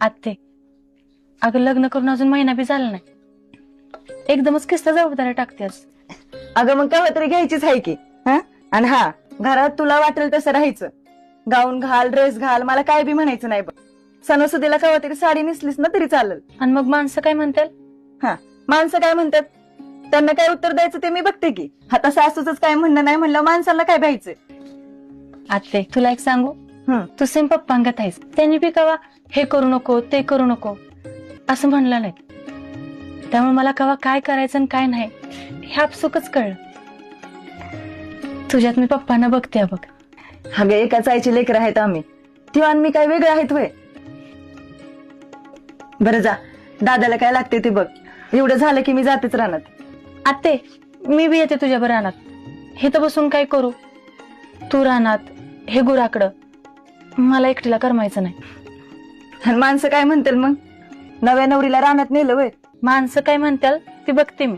आत्ते, अगं लग्न करून अजून महिना बी झाला नाही, एकदमच किस्ता जबाबदारी टाकतेस. अगं मग केव्हा तरी घ्यायचीच आहे की. आणि हा, घरात तुला वाटेल तसं राहायचं. गाऊन घाल, ड्रेस घाल, मला काय बी म्हणायचं नाही बघ. सणासुदीला केव्हा तरी साडी नेसलीस ना तरी चालेल. आणि मग माणसं काय म्हणतात? माणसं काय म्हणतात त्यांना काय उत्तर द्यायचं ते मी बघते की. आता सासूच काय म्हणणं नाही म्हणलं माणसाला काय भ्यायचं. आत्ते, तुला एक सांगू, तू सेम पप्पांगत आहेस. त्यांनी बी कवा हे करू नको ते करू नको असं म्हणलं नाही. त्यामुळे मला कवा काय करायचं आणि काय नाही हे आपसुकच कळलं. तुझ्यात मी पप्पांना बघते बघ. अगं एकाच आईची लेकर आहेत आम्ही, ती आणि मी काय वेगळे आहेत होय. बरं जा, दादाला काय लागते ते बघ. एवढं झालं की मी जातेच रानात. आत्ते, मी बी येते तुझ्या बरोबर रानात. हे तर बसून काय करू, तू रानात हे गुराकडं, मला एकटीला करमायचं नाही. आणि माणसं काय म्हणतील मग, नव्या नवरीला रानात नेलं वय. माणसं काय म्हणतील ते बघते मी.